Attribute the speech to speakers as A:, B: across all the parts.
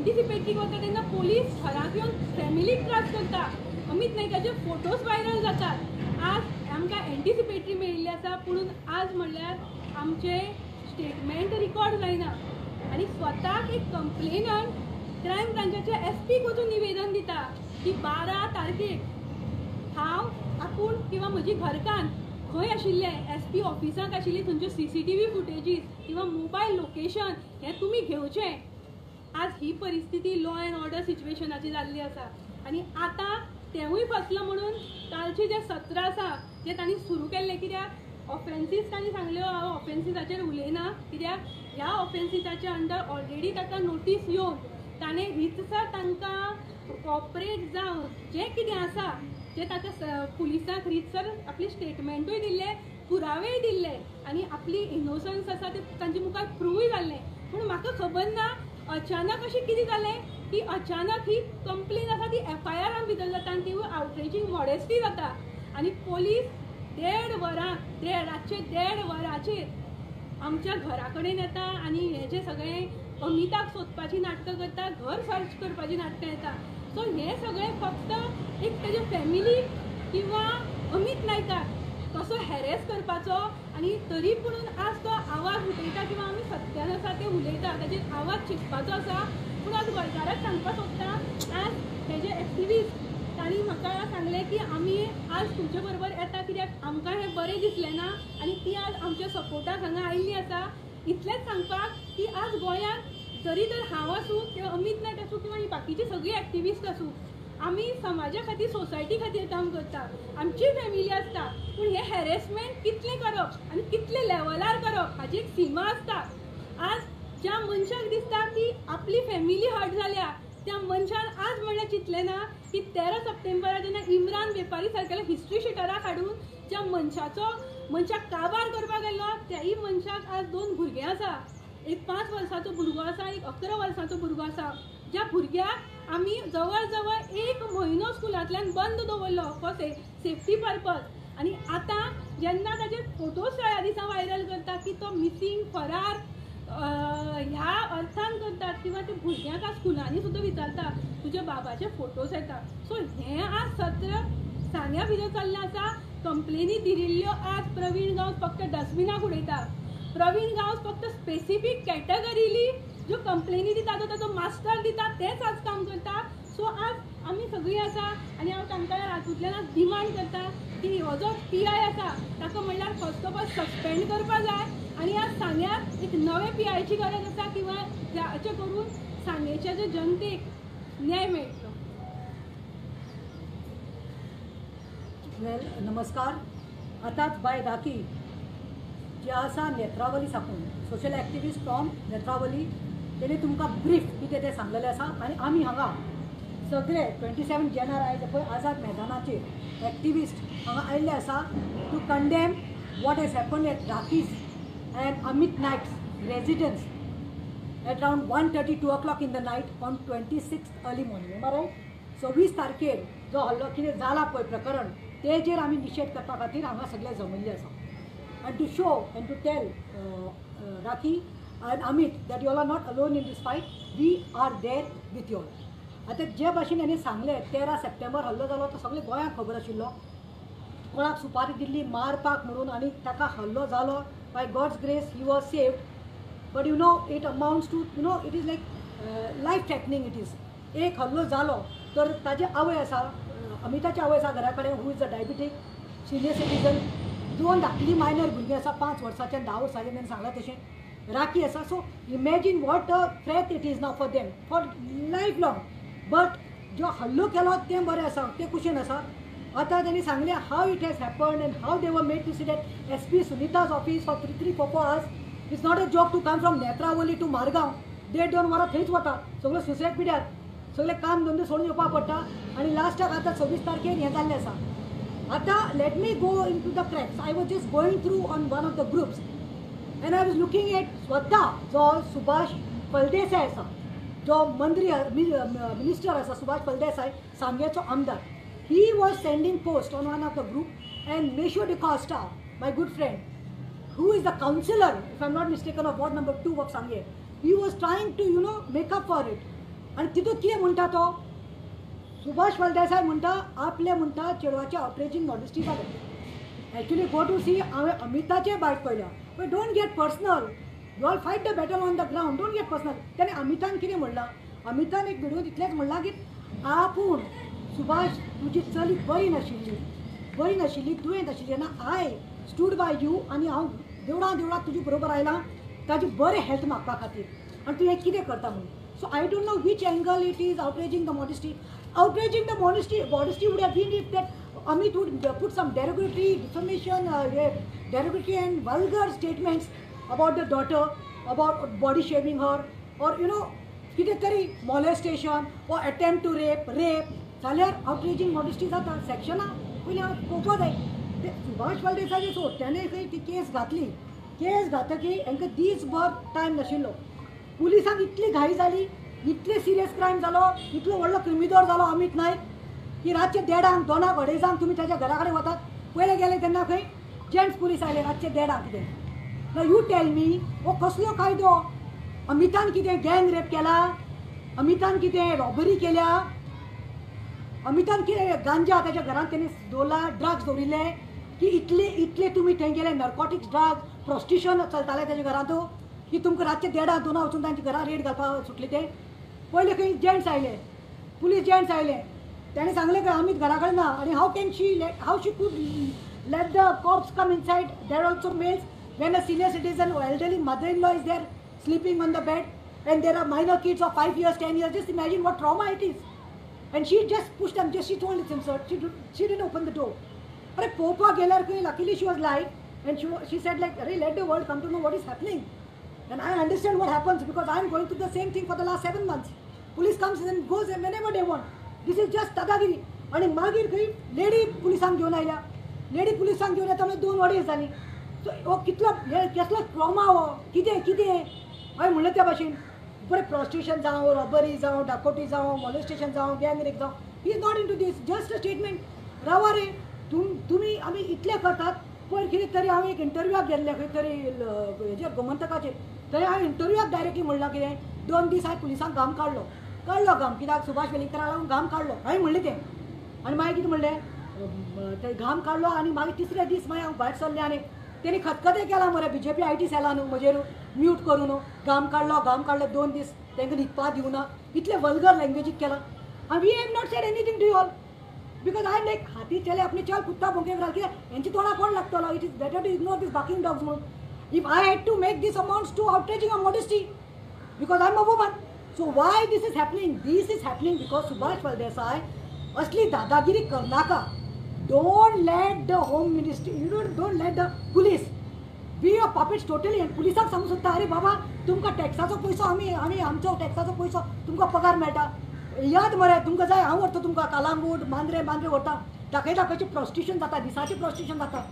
A: Anticipatory करता तेन्ना police घरांत येवन फॅमिलीक त्रास करता. अमित नायकाचे फोटोज व्हायरल जातात. आज आमकां एंटीसिपेटरी मेळिल्ली आसा, पूण आज म्हणल्यार आमचे स्टेटमेंट रिकॉर्ड जायना आनी स्वताक एक कंप्लेनंट क्रायम ब्रांचाच्या SP वचून निवेदन दिता की 12 तारखेक हांव आपूण किंवा म्हजी घरकान्न खंय आशिल्ले SP ऑफिसांत आशिल्ली थंयच्यो CCTV फुटेजीस किंवा मोबायल लोकेशन हें तुमी घेवचें. आज ही परिस्थिती लॉ एंड ऑर्डर सिच्युएशनाची जाल्ली आसा आनी आतां तेवूय फसलो म्हणून कालचे जे सत्र आसा जे तांणी सुरू केल्ले, कित्याक ऑफेन्सीस तांणी सांगल्यो हांव ऑफेन्सिसाचेर उलयना, कित्याक ह्या ऑफेन्सिसाच्या अंडर ऑलरेडी ताका नोटीस येवन ताणें रितसर तांकां कॉपरेट जावन जें कितें आसा जे ताका पुलिसांक रितसर आपले स्टेटमेंटूय दिल्ले, पुरावेय दिल्ले आनी आपली इनोसन्स आसा ते तांचे मुखार प्रूव्हय जाल्लें. पूण म्हाका खबर ना अचानक अशें कितें जालें की अचानक ही कंप्लेन आसा ती FIR भितर जाता आनी ती आउटरेजिंग मॉडेस्टी जाता आनी पोलीस रातचे 1.5 वरांचेर आमच्या घरा कडेन येता आनी हे जे सगळें अमिताक सोदपाची नाटकां करता, घर सर्च करपाची नाटकां येता. सो हे सगळें फक्त एक तेजे फॅमिली किंवा अमित नायकाक कसो हॅरेस करपाचो आनी तरी पुणून आज तो आवाज उठयता किंवा आमी सत्यान आसा ते उलयता ताजेर आवाज चिकपाचो आसा. पूण आज गोंयकाराक सांगपाक सोदता, आज हे जे एक्टिविस्ट तांणी म्हाका सांगलें की आमी आज तुमचे बरोबर येता कित्याक आमकां हें बरें दिसलें ना आनी ती आज आमच्या सपोर्टाक हांगा आयिल्ली आसा. इतलेंच सांगपाक की आज गोंयांत जरी तर हांव आसूं किंवा अमित नायक आसूं किंवा ही बाकीची सगळी एक्टिविस्ट आसूं, आमी समाजा खातीर सोसायटी खातीर काम करता, आमची फॅमिली आसता. पूण हे हॅरेसमेंट कितलें करप आनी कितले लेवलार करप हाची एक सीमा आसता. आज ज्या मनशाक दिसता की आपली फॅमिली हर्ट जाल्या त्या मनशान आज म्हणल्यार चिंतलें ना की 13 सप्टेंबराक जेन्ना इम्रान वेपारी सारकेल्या हिस्ट्री शिटराक हाडून ज्या मनशाक काबार करपाक गेल्लो त्याही मनशाक आज 2 भुरगीं आसा. एक 5 वर्साचो भुरगो आसा, एक 11 वर्साचो भुरगो आसा. ज्या भुरग्याक आमी जवळ जवळ 1 म्हयनो स्कुलांतल्यान बंद दवरलो फॉर सेफ्टी पर्पज आनी आतां जेन्ना ताजे फोटोज थळ्या दिसा व्हायरल करता की तो मिसींग फरार ह्या अर्थान करतात किंवा ते भुरग्यांक आज स्कुलांनी सुद्दां विचारता तुज्या बाबाचे फोटोज येता. सो हें आज सत्र सांग्या भितर चल्लें आसा. कंप्लेनी दिरिल्ल्यो आज प्रवीण गांवस फक्त डस्टबिनाक उडयता. प्रवीण गांवस फक्त स्पेसिफीक कॅटेगरीली ज्यो कंप्लेनी दिता तो ताजो मास्टर दिता तेच आज काम करता. सो आज आमी सगळीं आसा आनी हांव तांकां हातूंतल्यान आज डिमांड करता की हो जो PI आसा ताका म्हणल्यार फर्स्ट ऑफ ऑल सस्पेंड करपाक जाय आनी आज सांग्यार एक नवे PIची गरज आसा किंवा जाचे करून सांगेच्या जे जनतेक न्याय मेळटलो.
B: वेल नमस्कार. आतांच बाय राखी जे आसा नेत्रावली साकून सोशल एक्टिविस्ट फ्रॉम नेत्रावली तेणी तुमकां ब्रीफ कितें तें सांगलेलें आसा आनी आमी हांगा सगळे 27 जानेवारी आयज पळय आझाद मैदानाचेर एक्टिविस्ट हांगा आयिल्ले आसा to condemn what has happened at Rakhi's and Amit Naik's residence at around 1:30 2 o'clock in the night on 26th early morning. Am I right? 26 तारखेर जो हल्लो कितें जाला पळय प्रकरण तेजेर आमी निशेध करपा खातीर हांगा सगळे जमिल्ले आसा. And to show and to tell Rakhi and Amit that you all are not alone in this fight. We are there with you all. आतां जे भाशेन हांणी सांगलें 13 सप्टेंबर हल्लो जालो तो सगळे गोंयांक खबर आशिल्लो. कोणाक सुपारी दिल्ली मारपाक म्हणून आनी ताका हल्लो जालो. By God's grace he was saved, but you know it amounts to, you know, it is like life threatening it is. एक हल्लो जालो तर ताजे आवय आसा, अमिताची आवय आसा घरा कडेन, who is a diabetic senior citizen, 2 धाकली मायनर भुरगीं आसा 5 वर्साचे 10 वर्साचे तेणें सांगलां तशें राखी आसा. So imagine what a threat it is now for them for life long. But जो हल्लो केलो तें बरें आसा, तें कुशीन आसा. आता त्यांनी सांगले how it has happened and how they were made to sit at SP Sunita's office for 3-4 hours. It's not a joke to come from Netravali to Margao. 1.5-2 वरां थंयच वता सगळे सुसायड पिड्यार सगळे काम धंदे सोडून येवपाक पडटा आनी लास्टाक आतां 26 तारखेर हें जाल्लें आसा. आतां let me go in to the cracks. I was just going through on one of the groups and I was looking at स्वता जो सुभाष फळदेसाय आसा जो मंत्री मिनिस्टर आसा सुभाष फळदेसाय सांगेचो आमदार. He was sending post on one of the group and Mesho DeCosta, my good friend, who is the councillor, if I'm not mistaken, of ward number 2 of Sangye, he was trying to, you know, make up for it. आनी तितूंत कितें म्हणटा तो सुभाष फळदेसाय म्हणटा आपले म्हणटा चेडवाचे operating modesty जालें. Actually go to C हांवें अमिताचे बायट पळयल्या but don't get personal. You all fight the battle on the ground. Don't get personal. त्याने अमितान कितें म्हणलां अमितान एक व्हिडिओ इतलेंच म्हणलां की आपूण सुभाष तुजी चली बरी नाशिल्ली तुवें आशिल्ली जेन्ना आय स्टूड बाय यू आनी हांव देवळां तुजे बरोबर आयलां ताजे बरें हेल्थ मागपा खातीर आनी तूं हें कितें करता म्हणून. So I don't no which angle it is outraging the modesty. Outraging the modesty would have been if that Amit would put some derogatory defamation, derogatory and vulgar statements about the daughter, about body shaming her, or you know कितें तरी molestation or attempt to rape जाल्यार outraging modesty जाता. सेक्शनां पयलीं हांव पळोवपा जाय. ते सुभाष फळदेसाय सोड त्याने खंय ती केस घातली. केस घातकीर हांकां दीसभर टायम नाशिल्लो. पुलिसांक इतली घाई जाली, इतले सिरियस क्रायम जालो, इतलो व्हडलो क्रिमिनल जालो अमित नायक की रातचे 1:30 2 अडेजांक तुमी ताच्या घरा कडेन वतात. पयले गेले तेन्ना खंय जेंट्स पुलीस आयले रातचे 1:30 कितें. नाव यू टेल मी हो कसलो कायदो. अमितान कितें गँग रेप केला, अमितान कितें रॉबरी केल्या, अमितान कितें गांजा ताच्या घरांत तेणी दवरला, ड्रग्स दवरिल्ले की इतले तुमी थंय गेले नर्कोटिक्स ड्रग्स प्रॉस्टिट्यूशन चलतालें ताच्या घरांत की तुमकां रातचे 1:30 2 वचून तांच्या घरा रेड घालपाक सुटले. ते पयले खंय जेंट्स आयले, पुलीस जेंट्स आयले, ताणें सांगलें की अमित घरा कडेन ना आनी how she could let the corpse come inside. There are also males. When a senior citizen or elderly mother-in-law is there sleeping on the bed and there are minor kids of 5 years 10 years, just imagine what trauma it is. And she just pushed them, she told him, sir, she didn't open the door. Are popa gelar koi, luckily she was live and she said like, let the world come to know what is happening. And I understand what happens because I am going through the same thing for the last 7 months. Police comes and goes whenever they want. This is just दादागिरी. आणि मागीर खंय lady पुलिसांक घेवन आयल्या. Lady पुलिसांक घेवन येता म्हणजे 2 वडीस जाली. सो हो कसलो ट्रॉमा हो कितें हांवें म्हणलें त्या भाशेन बरें प्रॉस्टिट्यूशन जावं रॉबरी जावं डाकोटी जावं मॉलेस्टेशन जावं गँग रेप जावं he is not into this. Just a statement रावा रे तुमी आमी इतले करतात. पयर कितें तरी हांव एक इंटरव्यूक गेल्लें खंय तरी हेजेर गोमंतकाचेर थंय हांवें इंटरव्यूक डायरेक्टली म्हणलां कितें 2 दीस हांवें पुलिसांक घाम काडलो घाम कित्याक सुभाष वेलिंगकराक लागून घाम काडलो हांवें म्हणलें तें. आनी मागीर कितें म्हणलें थंय घाम काडलो आनी मागीर तिसरे दीस मागीर हांव भायर सरलें आनी तेणी खतखतें केलां मरे BJP IT सेलान म्हजेर म्यूट करून घाम काडलो 2 दीस तांकां न्हिदपा दिवना इतले वल्गर लँग्वेजीक केला. आनी we have not said anything to you all because I like हाती चले आपले चल कुत्ता भोंके घाल कित्याक हेंची तोंडां कोण लागतलो. It is better to ignore this barking dogs म्हणून. If I had to make this amounts to outraging a modesty because I am a woman. So why this is happening? This is happening because Subhash Faldesai असली दादागिरी करनाका. Don't let the home ministry, don't let the police be a puppets totally. And पुलिसाक सांगू सोदता अरे बाबा तुमकां टॅक्साचो पयसो आमी आमचो टॅक्साचो पयसो तुमकां पगार मेळटा. याद मरे तुमकां जाय हांव व्हरता तुमकां कालांगूट मांद्रे व्हरता. दाखयता कशें प्रॉस्टिट्यूशन जाता दिसाचें प्रॉस्टिट्यूशन जाता.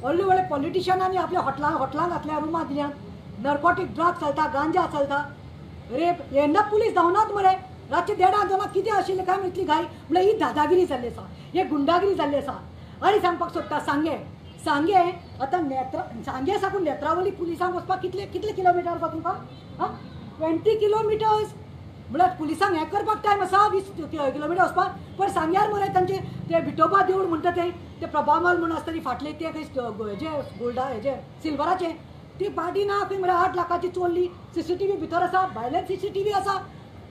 B: व्हडले व्हडले पॉलिटिशियनांनी आपल्या हॉटलां घातल्या रुमां दिल्यात नर्कोटीक ड्रग्स चलता गांजा चलता रेप हेन्ना पुलीस धांवनात मरे. रातचे 1:30 2 कितें आशिल्लें काय इतली घाई म्हणल्यार ही दादागिरी जाल्ली आसा हे गुंडागिरी जाल्ली आसा. आनी सांगपाक सोदता सांगे आतां सांगे साकून नेत्रावली पुलिसांक वचपाक कितले किलोमिटर आसा तुमकां 20 किलोमिटर्स म्हळ्यार पुलिसांक हें करपाक टायम आसा 20 किलोमिटर वचपाक. पण सांग्यार मरे तांचे ते विठोबा देवूळ म्हणटा ते प्रभामल म्हणून आसता ती फाटले ते खंय हेजे हेजे सिल्वराचे ती पार्टी ना खंय म्हळ्यार 8 लाखाची चोरली. CCTV भितर आसा भायल्यान CCTV आसा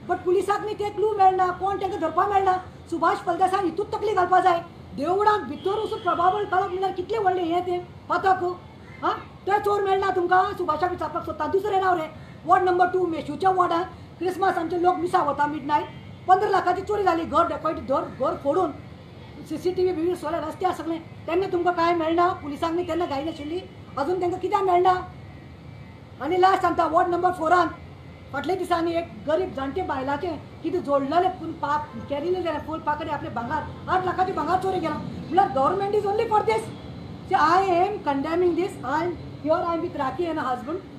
B: बट पुलिसांक न्ही ते क्लू मेळना कोण तांकां धरपा मेळना. सुभाष फळदेसाय हितूच तकली घालपा जाय. देवळांत भितर वचून प्रभामल काडप म्हणल्यार कितलें व्हडलें हें तें पातक ते चोर मेळना तुमकां. सुभाषाक विचारपाक सोदता. दुसरें नांव रे वॉर्ड नंबर 2 मेशूच्या वॉर्डान क्रिसमस आमचे लोक मिसा वता मिडनायट 15 लाखाची चोरी जाली. घर डेकोयटी घर फोडून CCTV बिवी सगळे रस्त्यार सगळें तेन्ना तुमकां कांय मेळना. पुलिसांक न्ही तेन्ना घाई नाशिल्ली अजून तांकां कित्याक मेळना. आनी लास्ट सांगता वॉर्ड नंबर 4 फाटल्या दिसांनी एक गरीब जाणटे बायलाचें कितें जोडलेलें पाप कॅरिलें जालें फूल पाकडे आपले भांगार 8 लाखाची भांगार चोरी गेला. म्हळ्यार government is only for this. So I am condemning this. I am with Rakhi and husband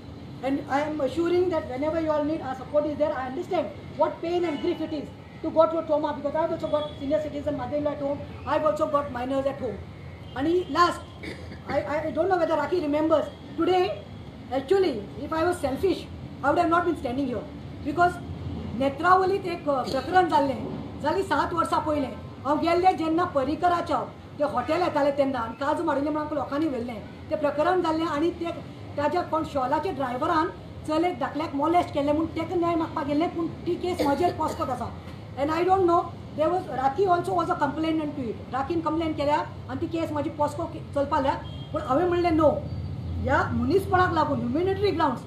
B: and I am assuring that whenever you all need our support is there. I understand what pain and grief it is to go through trauma because I have also got senior citizen mother-in-law at home. I have also got minors at home. And last, I don't know whether Rakhi remembers today. Actually, if I was selfish, I would have not been standing here because नेत्रावलीत एक प्रकरण जाल्लें जाली 7 वर्सां पयलें हांव गेल्लें जेन्ना पर्रीकराच्या ते हॉटेल येतालें तेन्ना आनी काजू माडिल्लें म्हणून लोकांनी व्हेल्लें तें प्रकरण जाल्लें आनी ताज्या कोण शॉलाच्या ड्रायव्हरान चलयेक धाकल्याक मॉलेस्ट केल्लें म्हूण ताका न्याय मागपाक गेल्लें पूण ती केस म्हजेर पोस्कोट आसा and I don't know there was Rakhi also was a complainant to it राखीन कंप्लेन केल्या आनी ती केस म्हाजी पोस्को चलपाल्या पूण हांवें म्हणलें नो ह्या मनीसपणाक लागून humanitarian grounds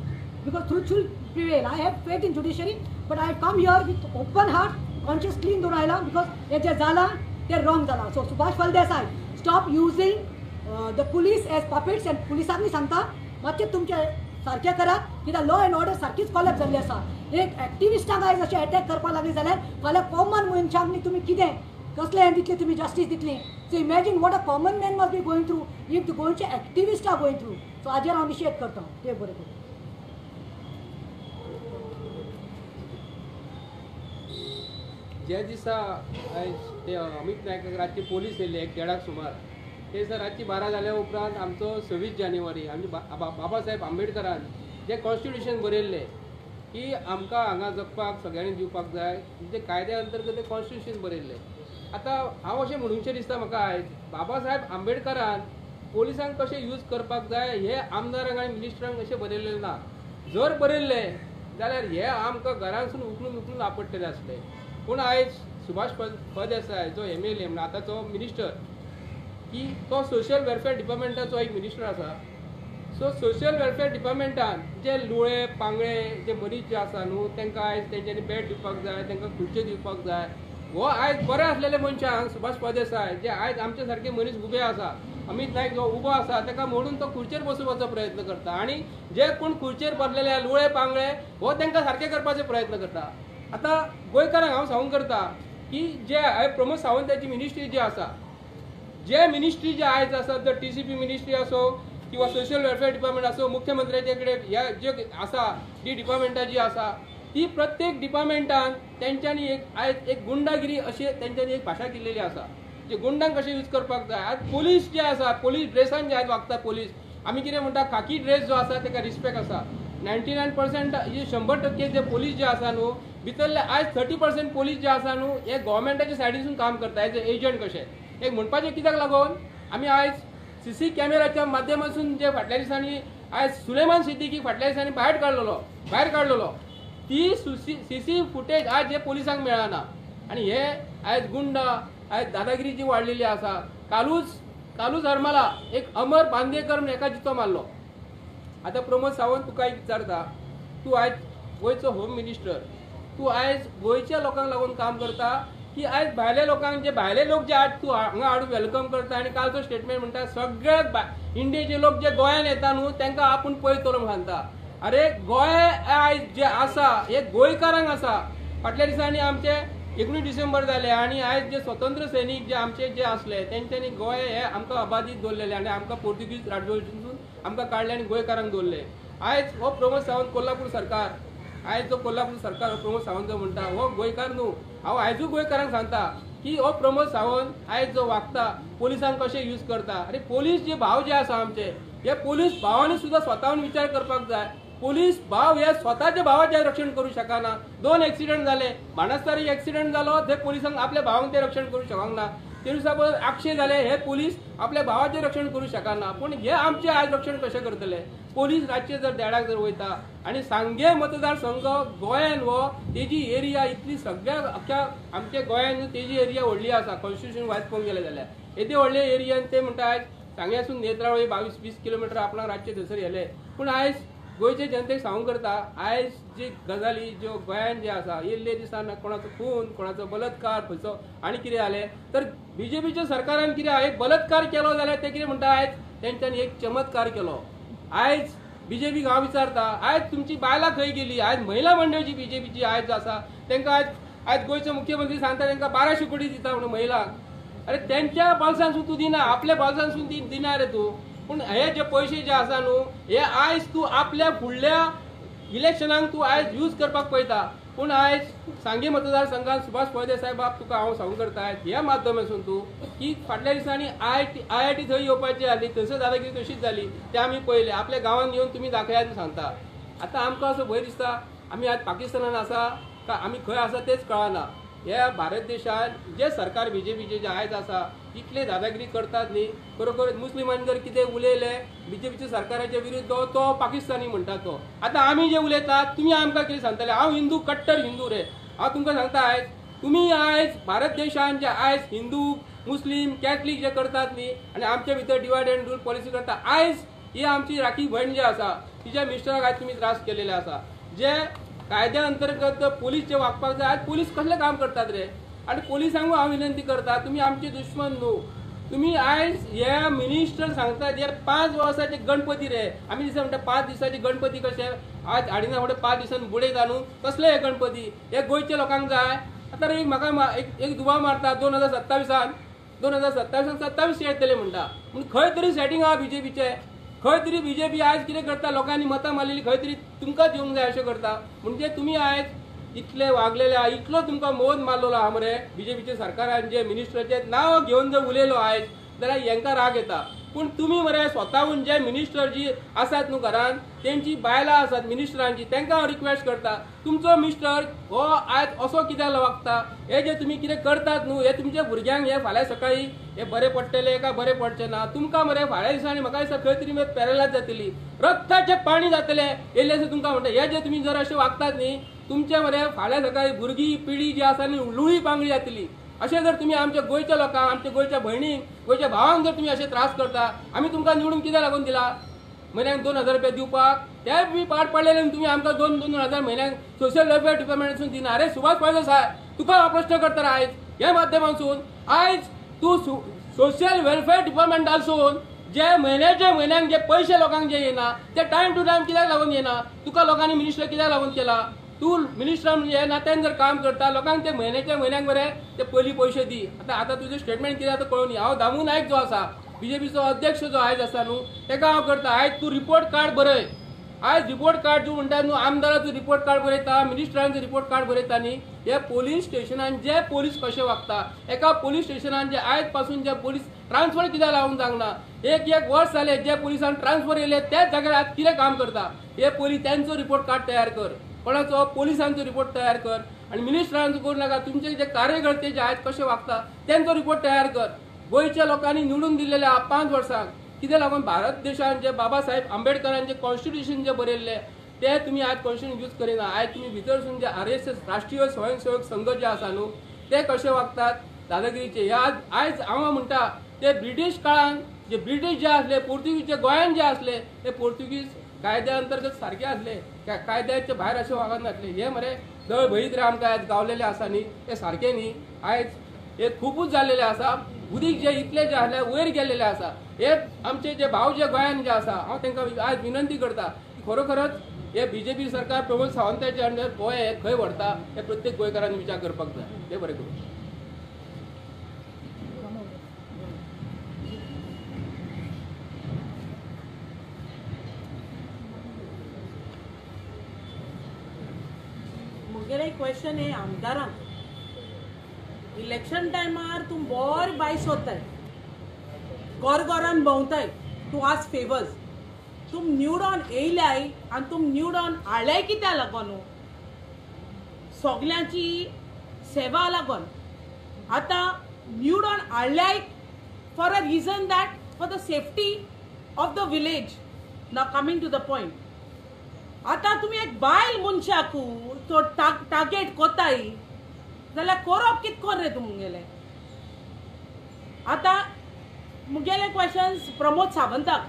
B: because truth should prevail I have faith in judiciary but I come here with open heart conscious clean दवरून आयला बिकॉज हें जें जालां तें रॉंग जालां so Subhash Phaldesai stop using the police as puppets and पुलिसांनी सांगता मातशें तुमचें सारकें करात कित्याक लॉ एंड ऑर्डर सारकीच कॉलेप्स जाल्ली आसा एक एक्टिविस्टांक आयज अशें अटॅक करपाक लागली जाल्यार फाल्यां कॉमन मनशांक न्ही तुमी कितें कसलें हें दितलें तुमी जस्टीस दितली so imagine what a common man must be going through if गोंयचे activist are going through so हाजेर हांव निशेध करता देव बरें करूं.
C: ज्या दिसा ते अमित नायकाक रातची पोलीस येयल्ले 1:30 सुमार ते दिसा रातची 12 जाल्या उपरांत आमचो 26 जानेवारी आमचे बाबासाहेब आंबेडकरान जे कॉन्स्टिट्यूशन बरयल्लें की आमकां हांगा जगपाक सगळ्यांनी दिवपाक जाय म्हणजे कायद्या अंतर्गत तें कॉन्स्टिट्यूशन बरयल्लें आतां हांव अशें म्हणूंकशें दिसता म्हाका आयज बाबासाहेब आंबेडकरान पोलिसांक कशें यूज करपाक जाय हे आमदारांक आनी मिनिस्टरांक अशें बरयल्लें ना जर बरयल्लें जाल्यार हे आमकां घरांसून उखलून आपडटलें आसलें पूण आयज सुभाष फळदेसाय जो MLA म्हणजे आतांचो मिनिस्टर की तो सोशल वेलफेअर डिपार्टमेंटाचो एक मिनिस्टर आसा सो सोशल वेलफेअर डिपार्टमेंटान जे लुळे पांगळे जे मनीस जे आसा न्हू तांकां आयज तेंच्यांनी बेड दिवपाक जाय तांकां खुर्च्यो दिवपाक जाय हो आयज बरे आसलेले मनशांक सुभाष फळदेसाय जे आयज आमचे सारके मनीस उबे आसा अमित नायक जो उबो आसा ताका मोडून तो खुर्चेर बसोवपाचो प्रयत्न करता आनी जे कोण खुर्चेर बसलेले लुळे पांगळे हो तांकां सारके करपाचो प्रयत्न करता. आतां गोंयकारांक हांव सांगूंक करता की जे प्रमोद सावंताची मिनिस्ट्री जी आसा जे मिनिस्ट्री जे आयज आसा तर TCP मिनिस्ट्री आसो किंवा सोशल वेलफेअर डिपार्टमेंट आसो मुख्यमंत्र्याचे कडेन ह्या जे आसा ती डिपार्टमेंटां जी आसा ती प्रत्येक डिपार्टमेंटान तेंच्यांनी आयज एक गुंडागिरी अशी तेंच्यांनी एक भाशा केल्लेली आसा जे गुंडांक कशें यूज करपाक जाय. आज पोलीस जे आसा पोलीस ड्रेसान जे आयज वागता पोलीस आमी कितें म्हणटा खाकी ड्रेस जो आसा ताका रिस्पेक्ट आसा 99% जे 100% जे पोलीस जे आसा न्हू भितरले आयज 30% पोलीस जे आसा न्हू हे गव्हर्मेंटाच्या सायडीसून काम करता एज अ एजंट कशें एक म्हणपाचें कित्याक लागून आमी आयज CC कॅमेराच्या माध्यमातून जे फाटल्या दिसांनी आयज सुलेमान सिद्दीकी फाटल्या दिसांनी भायर काडलेलो ती CC फुटेज आज जे पोलिसांक मेळना आनी हे आयज गुंड आयज दादागिरी जी वाडलेली आसा कालूच हरमला एक अमर बांदेकर म्हणून एका जितो मारलो. आता प्रमोद सावंत तुका एक विचारता तूं आयज गोंयचो होम मिनिस्टर तूं आयज गोंयच्या लोकांक लागून काम करता की आयज भायल्या लोकांक जे भायले लोक जे आज तूं हांगा हाडून वेलकम करता आनी कालचो स्टेटमेंट म्हणटा सगळे इंडियेचे लोक जे गोंयांत येता न्हू तांकां आपूण पयर करून सांगता. अरे गोंय आयज जे आसा हे गोंयकारांक आसा. फाटल्या दिसांनी आमचे 19 डिसेंबर जाले आनी आयज जे स्वतंत्र सैनीक जे आमचे जे असले तेंच्यांनी गोंय हे आमकां अबादीत दवरलेले आनी आमकां पोर्तुगीज राजवटीसून आमकां काडले आनी गोंयकारांक दवरले. आयज हो प्रमोद सावंत कोल्हापूर सरकार आयज जो कोल्हापूर सरकार हो प्रमोद सावंत जो म्हणटा हो गोंयकार न्हू हांव आयजूय गोंयकारांक सांगता की हो प्रमोद सावंत आयज जो वागता पोलिसांक कशें यूज करता. अरे पोलीस जे भाव जे आसा आमचे हे पोलीस भावांनी सुद्दां स्वताहून विचार करपाक जाय. पोलीस भाव हे स्वताच्या भावाचें रक्षण करूं शकना. 2 एक्सिडेंट जाले बाणस्तारी एक्सिडेंट जालो ते पोलिसांक आपल्या भावांक ते रक्षण करूं शकना ना. ते दिसा परत आक्षे जाले हे पोलीस आपल्या भावाचें रक्षण करूं शकना पूण हे आमचे आयज रक्षण कशें करतले. पोलीस रातचे जर देडाक जर वयता आनी सांगे मतदारसंघ गोंयान हो तेजी एरिया इतली सगळ्या अख्ख्या आमच्या गोंयान तेजी एरिया व्हडली आसा कॉन्स्टिट्यूशन वायज पळोवंक गेले जाल्यार येदे व्हडले एरियान ते म्हणटा आयज सांग्यासून नेत्रावळी 22-20 किलोमिटर आपणाक रातचे थंयसर गेले पूण आयज गोंयचे जनतेक सांगूंक करता आयज जी गजाली ज्यो गोंयान जे आसा इल्ले दिसान कोणाचो खून कोणाचो बलात्कार खंयचो आनी कितें जालें तर BJPच्या सरकारान कितें एक बलात्कार केलो जाल्यार ते कितें म्हणटा आयज तेंच्यांनी एक चमत्कार केलो. आयज BJPक हांव विचारता आयज तुमची बायलां खंय गेली. आयज महिला मंडळची BJPची आयज आसा तांकां आयज गोंयचो मुख्यमंत्री सांगता तांकां 1200 कोटी दिता म्हणून महिलांक. अरे तेंच्या बालसांसून तूं दिना आपल्या बालसांसून दिना रे तूं. पूण हे जे पयशे जे आसा न्हू हे आयज तूं आपल्या फुडल्या इलेक्शनाक तूं आयज यूज करपाक पळयता. पूण आयज सांगे मतदारसंघात सुभाष फळदेसाय बाब तुका हांव सांगूंक करता ह्या माध्यमातून तूं की फाटल्या दिसांनी IIT थंय येवपाची जाली थंयसर दादागिरी तशीच जाली ते आमी पळयले. आपल्या गांवांत येवन तुमी दाखयात सांगता. आतां आमकां असो भंय दिसता आमी आज पाकिस्तानान आसा काय आमी खंय आसा तेच कळना. ह्या भारत देशात जे सरकार बीजेपीचे जे आयज आसा इतले दादागिरी करतात न्ही. खरोखर मुस्लिमांनी जर कितें उलयलें बीजेपीच्या सरकाराच्या विरुद्ध तो पाकिस्तानी म्हणटा तो. आतां आमी जे उलयतात तुमी आमकां कितें सांगतले. हांव हिंदू कट्टर हिंदू रे. हांव तुमकां सांगता आयज तुमी आयज भारत देशान जे आयज हिंदू मुस्लिम कॅथलीक जे करतात न्ही आनी आमचे भितर डिवायड अँड रूल पॉलिसी करता. आयज ही आमची राखी भयण जी आसा तिच्या मिस्टराक आयज तुमी त्रास केलेले आसा. जे कायद्या अंतर्गत पोलीस जे वागपाक जाय आज पोलीस कसले काम करतात रे. आनी पोलिसांक हांव विनंती करता तुमी आमचे दुश्मन न्हू. तुमी आयज हे मिनिस्टर सांगतात हे 5 वर्साचे गणपती रे. आमी दिसा म्हणटा 5 दिसाचे गणपती कशे आज हाडिना फुडें 5 दिसान बुडयता न्हू कसले हे गणपती. हे गोंयच्या लोकांक जाय. आतां रे म्हाका एक दुबाव मारता 2027 27 येतले म्हणटा. पूण खंय तरी सेटिंग आहा बीजेपीचे. खंय तरी बीजेपी आयज कितें करता लोकांनी मतां मारलेली खंय तरी तुमकां दिवंक जाय अशें करता. म्हणजे तुमी आयज इतले वागलेले आहा इतलो तुमकां मोद मारलेलो आहा मरे बीजेपीच्या सरकारान जे मिनिस्टराचे नांव घेवन जर उलयलो आयज जाल्यार हांकां राग येता. पूण तुमी मरे स्वताहून जे मिनिस्टर जी आसात न्हू घरान तेंची बायलां आसात मिनिस्टरांची तांकां हांव रिक्वेस्ट करता तुमचो मिस्टर हो आयज असो कित्याक वागता. हे जे तुमी कितें करतात न्हू हे तुमच्या भुरग्यांक हे फाल्यां सकाळी हे बरें पडटले काय बरें पडचें ना. तुमकां मरे फाल्यां दिसांनी म्हाका दिसता खंय तरी पॅरलायज जातली रक्ताचें पाणी जातलें. येयलेशें तुमकां म्हणटा हे जे तुमी जर अशें वागतात न्ही तुमचे मरे फाल्यां सकाळी भुरगीं पिढी जी आसा न्ही लुळी पांगळी जातली. अशें जर तुमी आमच्या गोंयच्या लोकांक आमच्या गोंयच्या भयणींक गोंयच्या भावांक जर तुमी अशें त्रास करता आमी तुमकां निवडून कित्याक लागून दिला म्हयन्याक 2000 रुपया दिवपाक. ते बी पाड पडलेले तुमी आमकां 2,000 म्हयन्याक सोशल वेलफेअर डिपार्टमेंटासून दिना. अरे सुभाष फळदेसाय तुका हांव प्रश्न करता आयज ह्या माध्यमांतसून आयज तूं सोशल वेलफेअर डिपार्टमेंटासून जे म्हयन्याक जे पयशे लोकांक जे येना ते टायम टू टायम कित्याक लागून येना. तुका लोकांनी मिनिस्टर कित्याक लागून केला. तूं मिनिस्टर म्हणजे नात्यान जर काम करता लोकांक ते म्हयन्याक मरे ते पयलीं पयशे दी. आतां तुजें स्टेटमेंट कितें आतां कळून हांव दामू नायक जो आसा बीजेपीचो अध्यक्ष जो आयज आसा न्हू ताका हांव करता आयज तूं रिपोर्ट कार्ड बरय. आयज रिपोर्ट कार्ड जो म्हणटा न्हू आमदाराचो रिपोर्ट कार्ड बरयता मिनिस्टरांचो रिपोर्ट कार्ड बरयता न्ही हे पोलीस स्टेशनान जे पोलीस कशे वागता. एका पोलीस स्टेशनान जे आयज पासून जे पोलीस ट्रान्सफर कित्याक लावूंक जावना. एक वर्स जालें जे पुलिसान ट्रान्सफर येयले त्याच जाग्यार आज कितें काम करता. हे पयलीं त्यांचो रिपोर्ट कार्ड तयार कर कोणाचो पोलिसांचो रिपोर्ट तयार कर आनी मिनिस्टरांचो करूं नाका. तुमचे जे कार्यकर्ते जे आयज कशे वागता त्यांचो रिपोर्ट तयार कर. गोंयच्या लोकांनी निवडून दिलेले 5 वर्सांक कितें लागून भारत देशान जे बाबासाहेब आंबेडकरान जे कॉन्स्टिट्यूशन जे बरयल्ले ते तुमी आयज कॉन्स्टिट्यूशन यूज करिना. आयज तुमी भितरसून जे RSS राष्ट्रीय स्वयंसेवक संघ जे आसा न्हू ते कशे वागतात दादागिरीचे. आयज हांव म्हणटा ते ब्रिटीश काळान जे ब्रिटीश जे आसले पोर्तुगीज जे गोंयान जे आसले ते पोर्तुगीज कायद्या अंतर्गत सारखे आसले कायद्याचे भायर अशें वागत नासले. हे मरे दळ भयत रे आमकां आयज गावलेले आसा न्ही ते सारखे न्ही. आयज हे खूबच जाल्लेले आसा. उदीक जे इतले जे आसले वयर गेल्लेले आसा. हे आमचे जे भाव जे गोंयान जे आसा हांव तांकां आयज विनंती करता की खरोखरच हे बीजेपी सरकार प्रमोद सावंताचे अंडर गोंय हे खंय व्हरता हे प्रत्येक गोंयकारांनी विचार करपाक जाय. हे बरें करून
D: मुगेले क्वेश्चन आहे आमदारांक इलेक्शन टायमार तूं बोर बाय सोदताय गोरान भोंवताय तूं आज फेवर्स तुम निवडून येयल्याय आनी तुम निवडून हाडल्याय कित्या लागून सगल्यांची सेवा लागून. आतां निवडून हाडल्याय for a reason that for the safety of the village. Now coming to the point. आतां तुमी एक बायल मनशाकू तो टार्गेट कोताय जाल्यार करप कितकोन रे तुमगेले. आतां मुगेले क्वेश्चन्स प्रमोद सावंताक